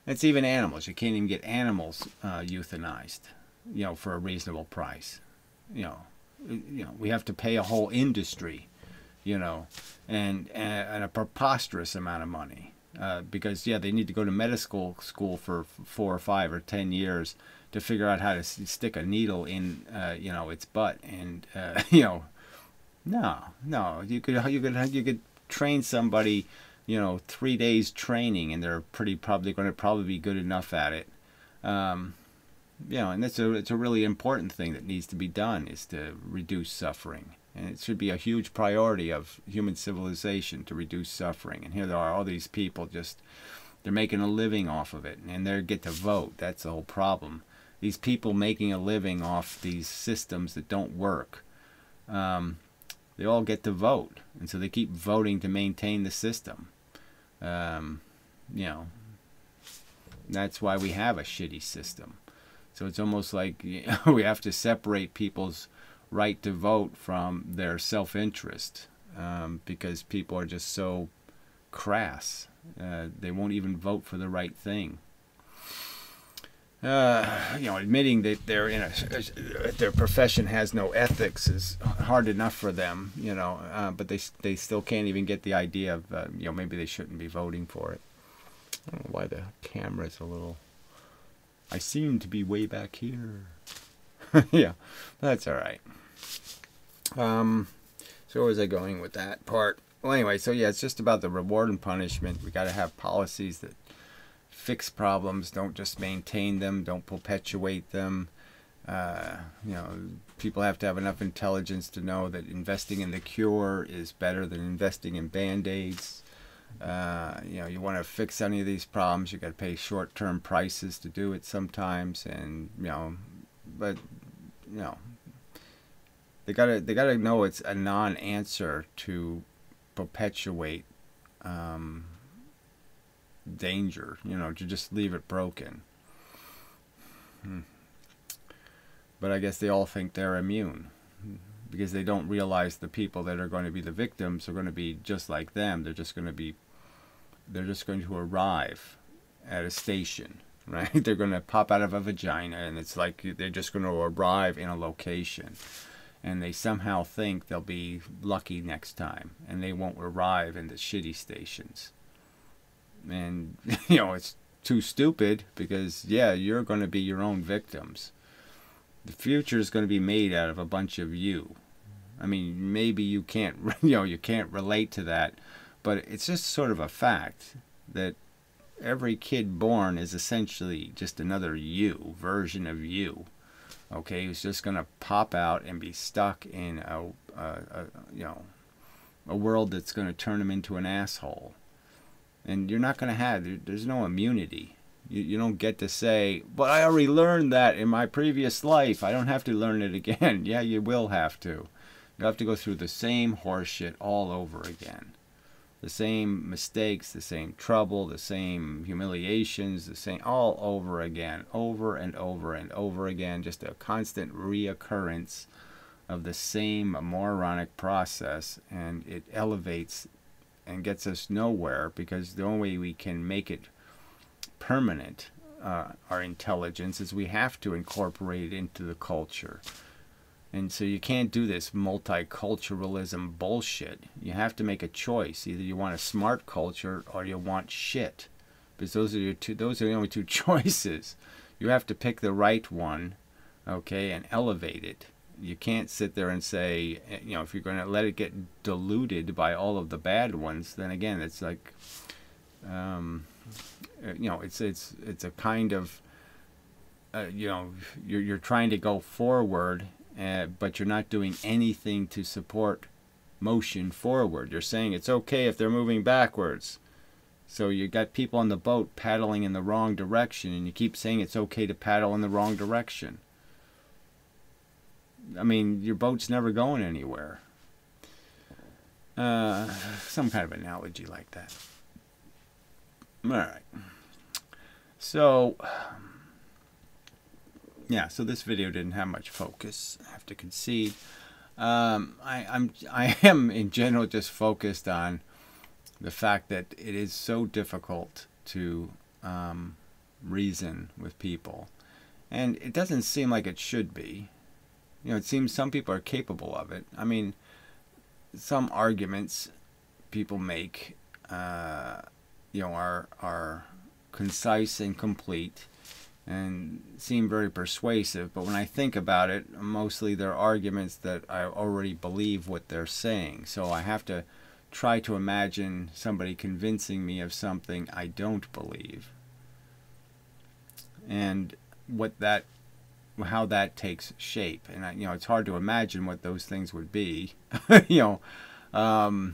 It's even animals. You can't even get animals euthanized, for a reasonable price. We have to pay a whole industry, and a preposterous amount of money. Because they need to go to medical school for 4 or 5 or 10 years to figure out how to stick a needle in its butt, and no, you could train somebody, 3 days training, and they're probably going to be good enough at it. And it's a really important thing that needs to be done, is to reduce suffering And it should be a huge priority of human civilization to reduce suffering. And here there are all these people just, they're making a living off of it, and they get to vote. That's the whole problem. These people making a living off these systems that don't work, they all get to vote, and so they keep voting to maintain the system. You know, that's why we have a shitty system. So it's almost like, you know, we have to separate people's right to vote from their self-interest, because people are just so crass. They won't even vote for the right thing. You know, admitting that they're in their profession has no ethics is hard enough for them, you know, but they still can't even get the idea of, you know, maybe they shouldn't be voting for it. I don't know why the camera's a little, I seem to be way back here. Yeah, that's all right. So where was I going with that part? Well, anyway, so yeah, it's just about the reward and punishment. We got to have policies that fix problems, don't just maintain them, don't perpetuate them. You know, people have to have enough intelligence to know that investing in the cure is better than investing in band-aids. You know, you want to fix any of these problems, you got to pay short-term prices to do it sometimes, and you know, but you know, they gotta know it's a non-answer to perpetuate danger, you know, to just leave it broken. But I guess they all think they're immune, because they don't realize the people that are going to be the victims are going to be just like them. They're just going to arrive at a station, right? They're going to pop out of a vagina, and it's like they're just going to arrive in a location, and they somehow think they'll be lucky next time, and they won't arrive in the shitty stations. And you know, it's too stupid, because yeah, you're going to be your own victims. The future is going to be made out of a bunch of you. I mean, maybe you can't, you know, you can't relate to that, but it's just sort of a fact that every kid born is essentially just another you, version of you. Okay, who's just going to pop out and be stuck in you know, a world that's going to turn him into an asshole. And you're not going to have, there's no immunity. You don't get to say, but I already learned that in my previous life. I don't have to learn it again. Yeah, you will have to. You have to go through the same horseshit all over again. The same mistakes, the same trouble, the same humiliations, the same, all over again, over and over and over again. Just a constant reoccurrence of the same moronic process, and it elevates and gets us nowhere, because the only way we can make it permanent, our intelligence, is we have to incorporate it into the culture. And so you can't do this multiculturalism bullshit. You have to make a choice. Either you want a smart culture or you want shit, because those are the only two choices. You have to pick the right one, okay, and elevate it. You can't sit there and say, you know, if you're going to let it get diluted by all of the bad ones, then again, it's like, you know, it's a kind of, you know, you're trying to go forward, but you're not doing anything to support motion forward. You're saying it's okay if they're moving backwards. So you got people on the boat paddling in the wrong direction, and you keep saying it's okay to paddle in the wrong direction. I mean, your boat's never going anywhere. Some kind of analogy like that. All right. So, yeah. So this video didn't have much focus, I have to concede. I am in general just focused on the fact that it is so difficult to reason with people, and it doesn't seem like it should be. You know, it seems some people are capable of it. I mean, some arguments people make, you know, are concise and complete and seem very persuasive. But when I think about it, mostly they're arguments that I already believe what they're saying. So I have to try to imagine somebody convincing me of something I don't believe. And what that how that takes shape. And you know, it's hard to imagine what those things would be. You know,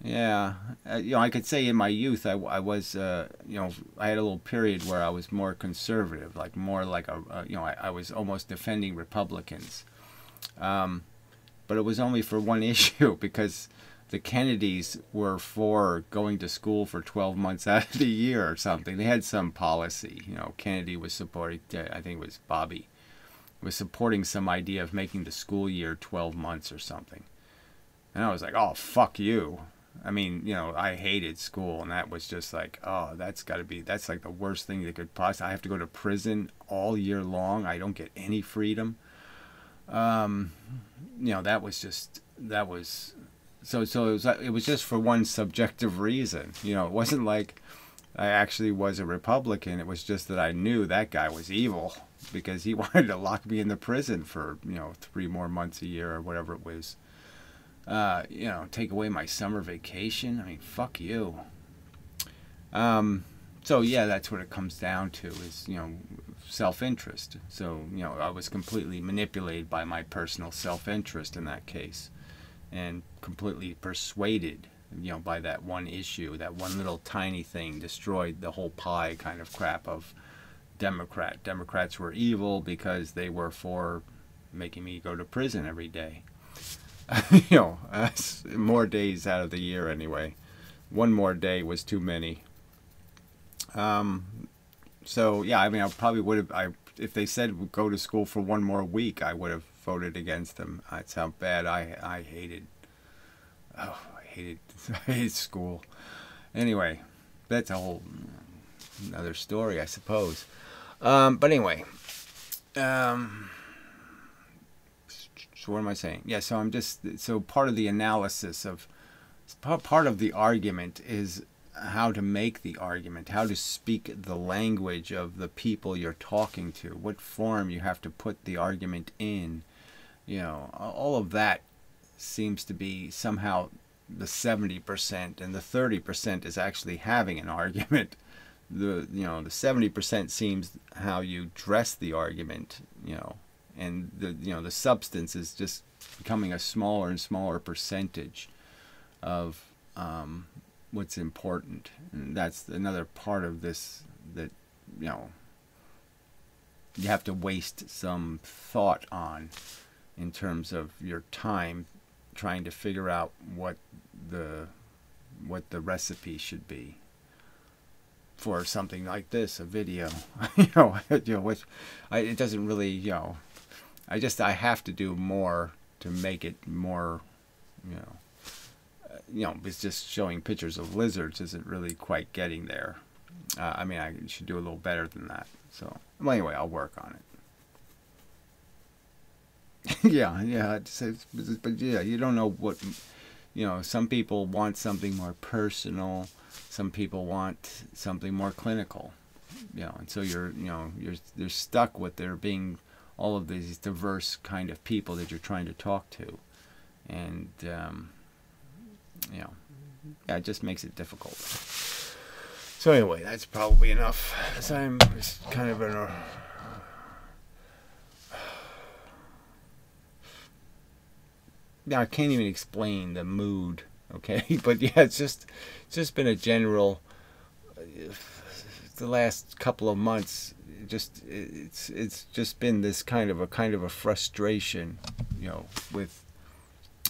yeah, you know, I could say in my youth I was, you know, I had a little period where I was more conservative, like more like you know, I was almost defending Republicans. But it was only for one issue, because the Kennedys were for going to school for 12 months out of the year or something. They had some policy, you know. Kennedy was supporting, I think it was Bobby, was supporting some idea of making the school year 12 months or something. And I was like, oh, fuck you. I mean, you know, I hated school, and that was just like, oh, that's like the worst thing that could possibly, I have to go to prison all year long. I don't get any freedom. You know, that was so it was just for one subjective reason. You know, it wasn't like I actually was a Republican. It was just that I knew that guy was evil, because he wanted to lock me in the prison for, you know, 3 more months a year or whatever it was. You know, take away my summer vacation. I mean, fuck you. So yeah, that's what it comes down to, is, you know, self-interest. So, you know, I was completely manipulated by my personal self-interest in that case, and completely persuaded, you know, by that one issue, that one little tiny thing destroyed the whole pie kind of crap of Democrats were evil because they were for making me go to prison every day. You know, more days out of the year anyway. One more day was too many. So yeah, I mean, I probably would have. If they said go to school for 1 more week, I would have voted against them. That's how bad I hated. Oh, I hated school. Anyway, that's a whole another story, I suppose. But anyway. So what am I saying? Yeah, so so part of the analysis of, part of the argument is how to make the argument, how to speak the language of the people you're talking to, what form you have to put the argument in. You know, all of that seems to be somehow the 70%, and the 30% is actually having an argument. You know, the 70% seems how you dress the argument, you know. And you know, the substance is just becoming a smaller and smaller percentage of what's important. And that's another part of this, that, you know, you have to waste some thought on, in terms of your time trying to figure out what the recipe should be for something like this, a video. You know, which it doesn't really, you know, I have to do more to make it more, you know, it's just showing pictures of lizards isn't really quite getting there. I mean, I should do a little better than that. So, well, anyway, I'll work on it. Yeah, but yeah, you don't know what, you know, some people want something more personal, some people want something more clinical, you know, and so you're stuck with there being all of these diverse kind of people that you're trying to talk to, and you know, yeah, it just makes it difficult. So anyway, that's probably enough. So I'm just kind of in a now, I can't even explain the mood, okay? But yeah, it's just been a general, the last couple of months, it's just been this kind of a frustration, you know, with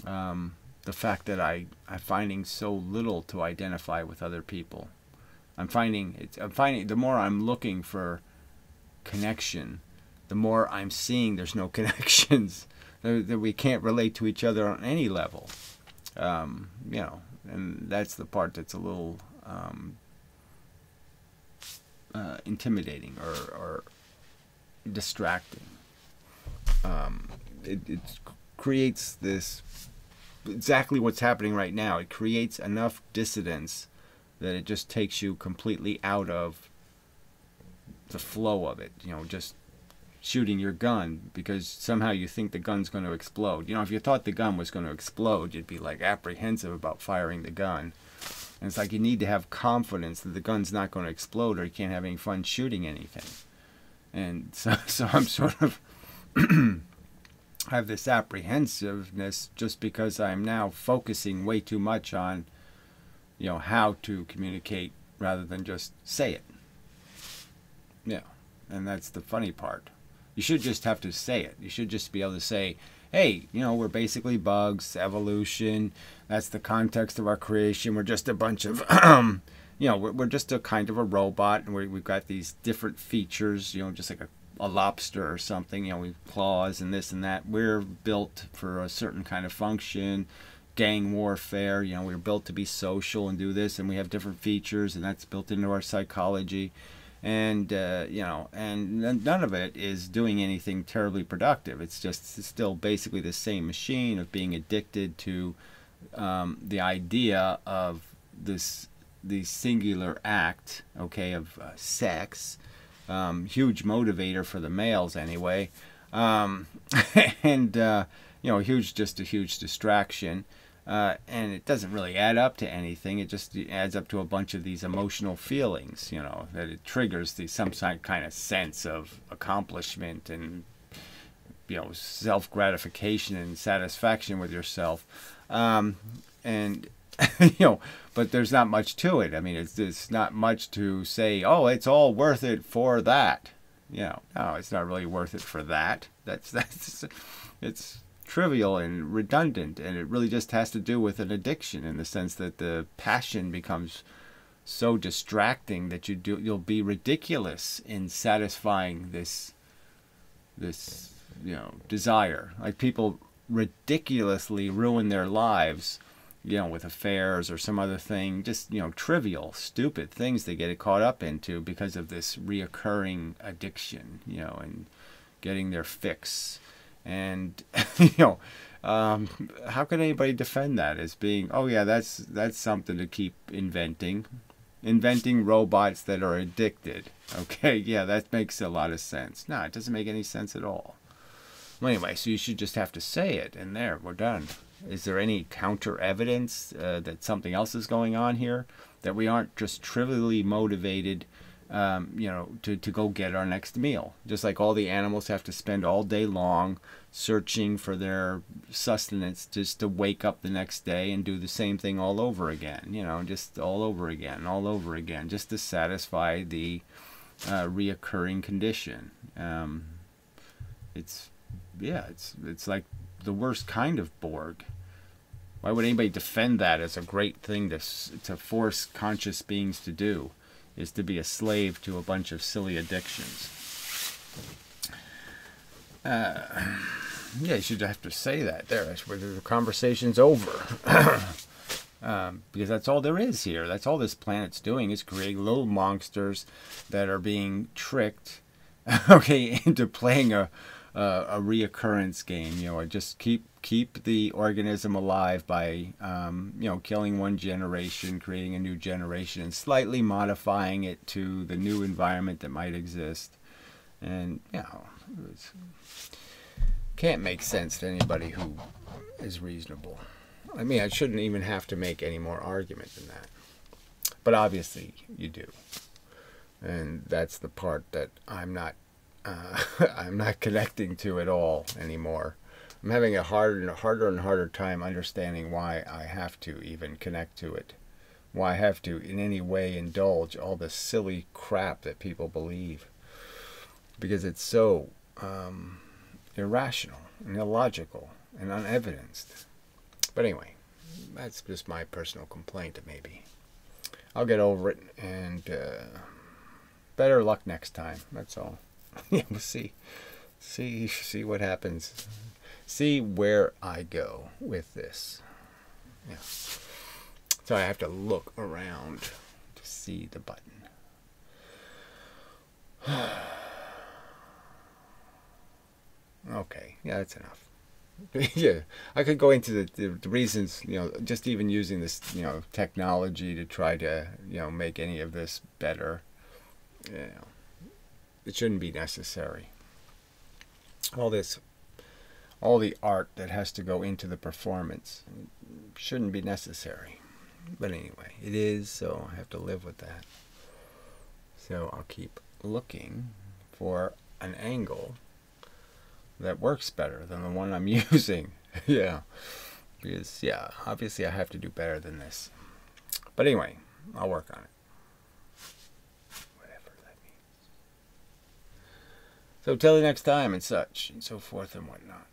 the fact that I'm finding so little to identify with other people. I'm finding the more I'm looking for connection, the more I'm seeing there's no connections, that we can't relate to each other on any level. You know, and that's the part that's a little intimidating or distracting. It creates this, exactly what's happening right now. It creates enough dissonance that it just takes you completely out of the flow of it. You know, just shooting your gun because somehow you think the gun's going to explode. You know, if you thought the gun was going to explode, you'd be like apprehensive about firing the gun. And it's like you need to have confidence that the gun's not going to explode, or you can't have any fun shooting anything. And so I'm sort of have this apprehensiveness just because I'm now focusing way too much on, how to communicate rather than just say it. Yeah, and that's the funny part. You should just have to say it. You should just be able to say, hey, we're basically bugs, evolution. That's the context of our creation. We're just a bunch of, we're just a kind of a robot, and we've got these different features, just like a lobster or something, with claws and this and that. We're built for a certain kind of function, gang warfare. We're built to be social and do this, and we have different features, and that's built into our psychology. And and none of it is doing anything terribly productive. It's still basically the same machine of being addicted to the idea of the singular act, of sex. Huge motivator for the males anyway, and a huge distraction. And it doesn't really add up to anything. It just adds up to a bunch of these emotional feelings, that it triggers some kind of sense of accomplishment and, self-gratification and satisfaction with yourself. And, but there's not much to it. I mean, it's not much to say, oh, it's all worth it for that. No, it's not really worth it for that. It's trivial and redundant, and it really just has to do with an addiction, in the sense that the passion becomes so distracting that you'll be ridiculous in satisfying this desire. Like, people ridiculously ruin their lives, with affairs or some other thing, just trivial, stupid things they get caught up into because of this reoccurring addiction, and getting their fix. And how can anybody defend that as being, oh yeah, that's something to keep inventing robots that are addicted? Okay, yeah, that makes a lot of sense. No, it doesn't make any sense at all. Well, anyway, so you should just have to say it, and there, we're done. Is there any counter evidence that something else is going on here, that we aren't just trivially motivated to go get our next meal? Just like all the animals have to spend all day long searching for their sustenance just to wake up the next day and do the same thing all over again, just all over again, just to satisfy the reoccurring condition. It's like the worst kind of Borg. Why would anybody defend that as a great thing to force conscious beings to do? Is to be a slave to a bunch of silly addictions. Yeah, you should have to say that. That's where the conversation's over. Because that's all there is here. That's all this planet's doing, is creating little monsters that are being tricked, into playing a reoccurrence game. Just keep the organism alive by killing one generation, creating a new generation, and slightly modifying it to the new environment that might exist. And it can't make sense to anybody who is reasonable. I mean, I shouldn't even have to make any more argument than that, but obviously you do, and that's the part that I'm not connecting to at all anymore. I'm having a harder and harder time understanding why I have to even connect to it. Why I have to in any way indulge all this silly crap that people believe. Because it's so irrational and illogical and unevidenced. But anyway, that's just my personal complaint, maybe. I'll get over it, and better luck next time. That's all. Yeah, we'll see what happens. See where I go with this. Yeah. So I have to look around to see the button. Okay, yeah, that's enough. Yeah, I could go into the reasons, just even using this, technology to try to, make any of this better. It shouldn't be necessary. All the art that has to go into the performance shouldn't be necessary. But anyway, it is, so I have to live with that. So I'll keep looking for an angle that works better than the one I'm using. Yeah. Because, yeah, obviously I have to do better than this. But anyway, I'll work on it. Whatever that means. So till the next time and such, and so forth and whatnot.